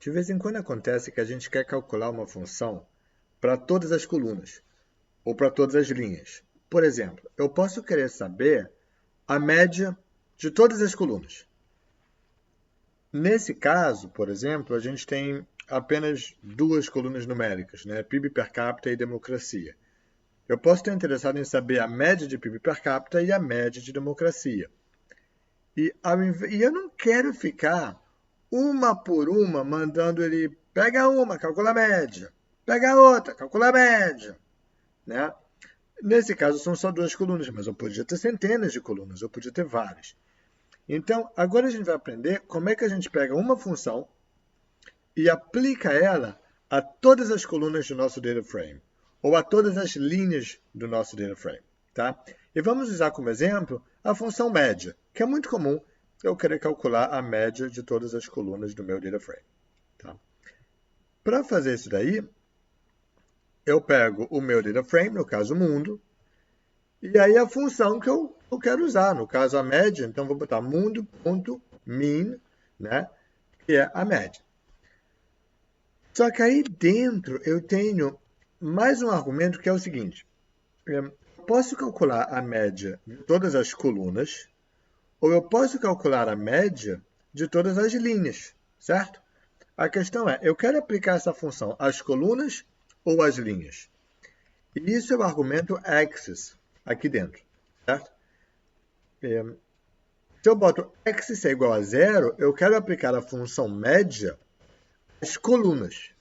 De vez em quando acontece que a gente quer calcular uma função para todas as colunas ou para todas as linhas. Por exemplo, eu posso querer saber a média de todas as colunas. Nesse caso, por exemplo, a gente tem apenas duas colunas numéricas, né? PIB per capita e democracia. Eu posso estar interessado em saber a média de PIB per capita e a média de democracia. E eu não quero ficar uma por uma mandando ele pega uma, calcula a média, pega a outra, calcula a média, né? Nesse caso são só duas colunas, mas eu podia ter centenas de colunas, eu podia ter várias. Então, agora a gente vai aprender como é que a gente pega uma função e aplica ela a todas as colunas do nosso data frame, ou a todas as linhas do nosso data frame. Tá? E vamos usar como exemplo a função média, que é muito comum eu querer calcular a média de todas as colunas do meu data frame. Tá? Para fazer isso daí, eu pego o meu data frame, no caso mundo, e aí a função que eu quero usar, no caso a média, então vou botar mundo.mean, né, que é a média. Só que aí dentro eu tenho mais um argumento que é o seguinte, eu posso calcular a média de todas as colunas, ou eu posso calcular a média de todas as linhas, certo? A questão é, eu quero aplicar essa função às colunas ou às linhas? E isso é o argumento axis aqui dentro, certo? Se eu boto axis é igual a zero, eu quero aplicar a função média às colunas.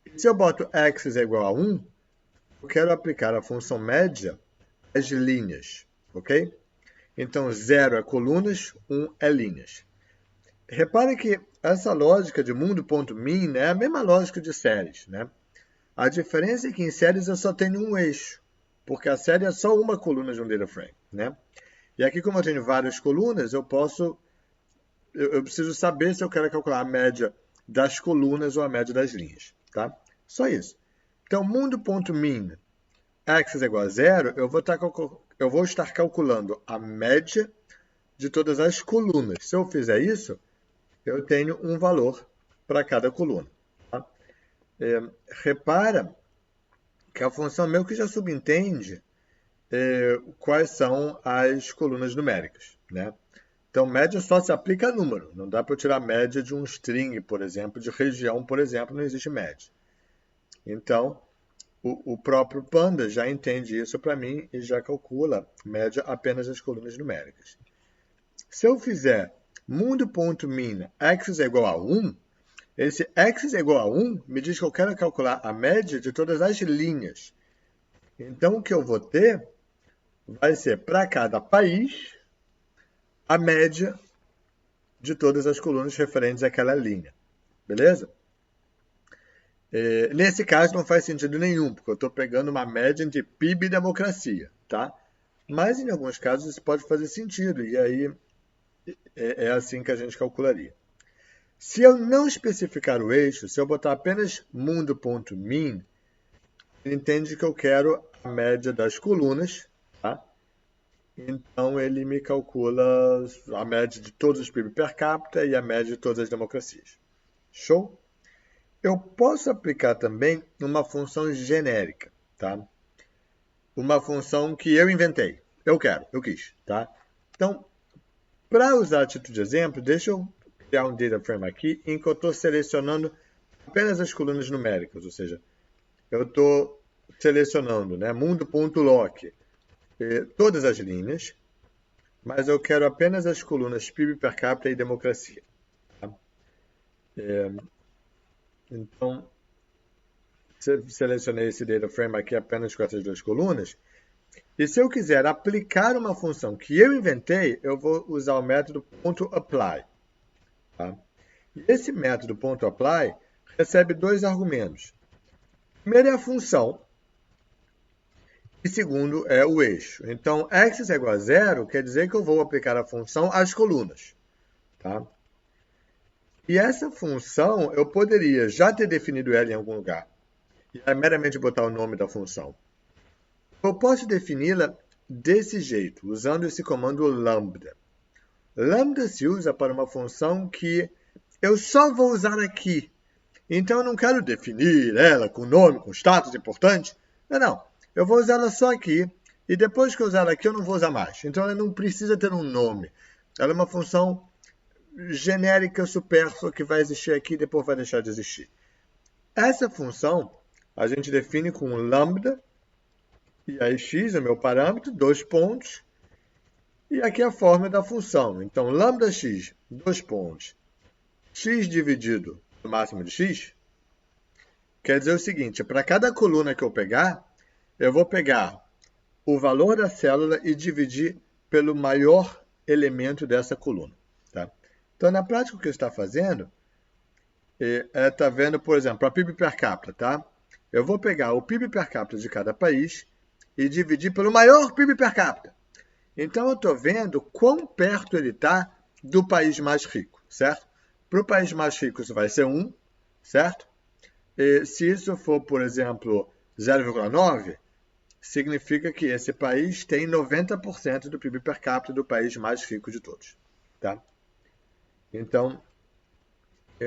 E se eu boto axis é igual a 1, eu quero aplicar a função média às linhas, ok? Então, 0 é colunas, 1 é linhas. Repare que essa lógica de mundo.mean é a mesma lógica de séries, né? A diferença é que em séries eu só tenho um eixo, porque a série é só uma coluna de um data frame, né? E aqui, como eu tenho várias colunas, eu preciso saber se eu quero calcular a média das colunas ou a média das linhas, tá? Só isso. Então, mundo.mean, axis é igual a zero, eu vou estar calculando a média de todas as colunas. Se eu fizer isso, eu tenho um valor para cada coluna. Tá? Repara que a função meio que já subentende quais são as colunas numéricas, né? Então, média só se aplica a número. Não dá para eu tirar média de um string, por exemplo, de região, por exemplo, não existe média. Então, o próprio Panda já entende isso para mim e já calcula média apenas das colunas numéricas. Se eu fizer mundo.mean axis é igual a 1, esse axis é igual a 1 me diz que eu quero calcular a média de todas as linhas. Então, o que eu vou ter vai ser, para cada país, a média de todas as colunas referentes àquela linha. Beleza? Nesse caso, não faz sentido nenhum, porque eu estou pegando uma média entre PIB e democracia. Tá? Mas, em alguns casos, isso pode fazer sentido, e aí é assim que a gente calcularia. Se eu não especificar o eixo, se eu botar apenas mundo.mean, ele entende que eu quero a média das colunas, tá? Então ele me calcula a média de todos os PIB per capita e a média de todas as democracias. Show? Eu posso aplicar também uma função genérica, tá? Uma função que eu inventei. Eu quis, tá? Então, para usar a título de exemplo, deixa eu criar um data frame aqui em que eu estou selecionando apenas as colunas numéricas, ou seja, eu estou selecionando, né, mundo.lock, todas as linhas, mas eu quero apenas as colunas PIB per capita e democracia. Tá? Então, selecionei esse data frame aqui apenas com essas duas colunas, e se eu quiser aplicar uma função que eu inventei, eu vou usar o método .apply. Tá? E esse método .apply recebe dois argumentos. Primeiro é a função, e segundo é o eixo. Então, axis é igual a zero, quer dizer que eu vou aplicar a função às colunas. Tá? E essa função, eu poderia já ter definido ela em algum lugar. E é meramente botar o nome da função. Eu posso defini-la desse jeito, usando esse comando lambda. Lambda se usa para uma função que eu só vou usar aqui. Então eu não quero definir ela com nome, com status importante. Não. Eu vou usar ela só aqui. E depois que eu usar ela aqui, eu não vou usar mais. Então ela não precisa ter um nome. Ela é uma função genérica, supérflua, que vai existir aqui e depois vai deixar de existir. Essa função a gente define com lambda. E aí x é meu parâmetro, 2 pontos. E aqui é a forma da função. Então, lambda x, 2 pontos, x dividido no máximo de x, quer dizer o seguinte, para cada coluna que eu pegar, eu vou pegar o valor da célula e dividir pelo maior elemento dessa coluna. Tá? Então, na prática, o que está fazendo está vendo, por exemplo, a PIB per capita. Tá? Eu vou pegar o PIB per capita de cada país e dividir pelo maior PIB per capita. Então, eu estou vendo quão perto ele está do país mais rico, certo? Para o país mais rico, isso vai ser 1, certo? E se isso for, por exemplo, 0,9, significa que esse país tem 90% do PIB per capita do país mais rico de todos. Tá? Então,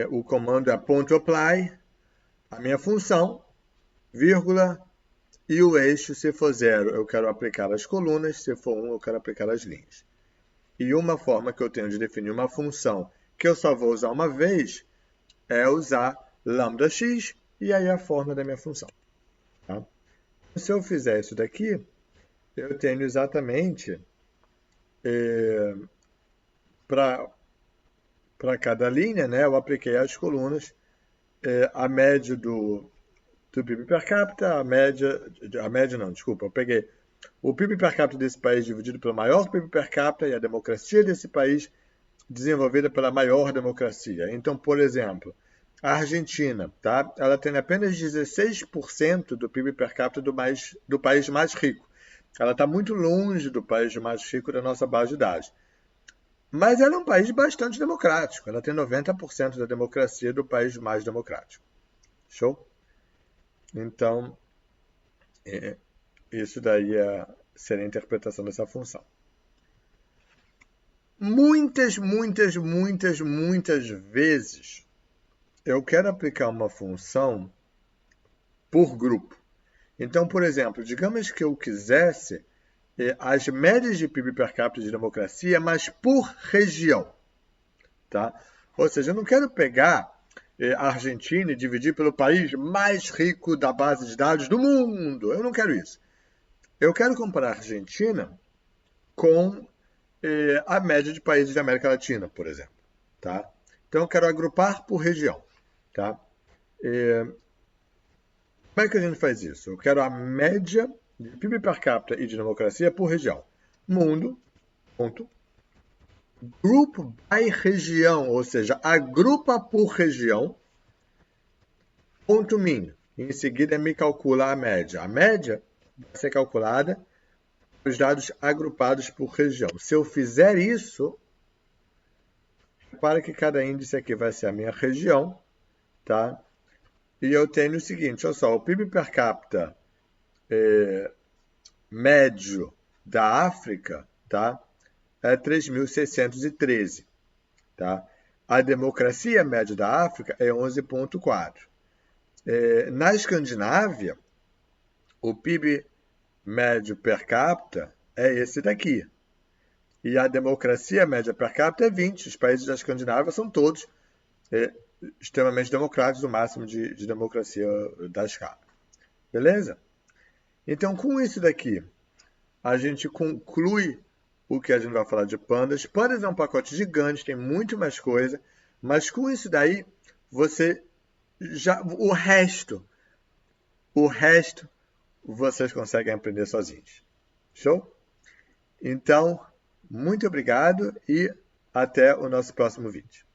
o comando é .apply, a minha função, vírgula, e o eixo, se for 0, eu quero aplicar as colunas, se for 1, eu quero aplicar as linhas. E uma forma que eu tenho de definir uma função que eu só vou usar uma vez é usar lambda x, e aí a forma da minha função. Tá? Se eu fizer isso daqui, eu tenho exatamente para cada linha, né, eu apliquei as colunas, a média do PIB per capita, eu peguei o PIB per capita desse país dividido pelo maior PIB per capita e a democracia desse país desenvolvida pela maior democracia. Então, por exemplo, a Argentina, tá? Ela tem apenas 16% do PIB per capita do país mais rico. Ela está muito longe do país mais rico da nossa base de dados. Mas ela é um país bastante democrático. Ela tem 90% da democracia do país mais democrático. Show? Então, isso daí seria a interpretação dessa função. Muitas vezes eu quero aplicar uma função por grupo. Então, por exemplo, digamos que eu quisesse as médias de PIB per capita de democracia, mas por região. Tá? Ou seja, eu não quero pegar a Argentina e dividir pelo país mais rico da base de dados do mundo. Eu não quero isso. Eu quero comparar a Argentina com a média de países da América Latina, por exemplo. Tá? Então, eu quero agrupar por região. Tá? Como é que a gente faz isso? Eu quero a média de PIB per capita e de democracia por região. Mundo, ponto. Grupo by região, ou seja, agrupa por região, ponto min. Em seguida, me calcula a média. A média vai ser calculada os dados agrupados por região. Se eu fizer isso, para que cada índice aqui vai ser a minha região, tá? E eu tenho o seguinte, olha só, o PIB per capita médio da África, tá? É 3.613, tá? A democracia média da África é 11,4. Na Escandinávia, o PIB médio per capita é esse daqui. E a democracia média per capita é 20. Os países da Escandinávia são todos extremamente democráticos, o máximo de democracia da escala. Beleza? Então, com isso daqui, a gente conclui o que a gente vai falar de pandas. Pandas é um pacote gigante, tem muito mais coisa, mas com isso daí, o resto, vocês conseguem aprender sozinhos. Show? Então, muito obrigado e até o nosso próximo vídeo.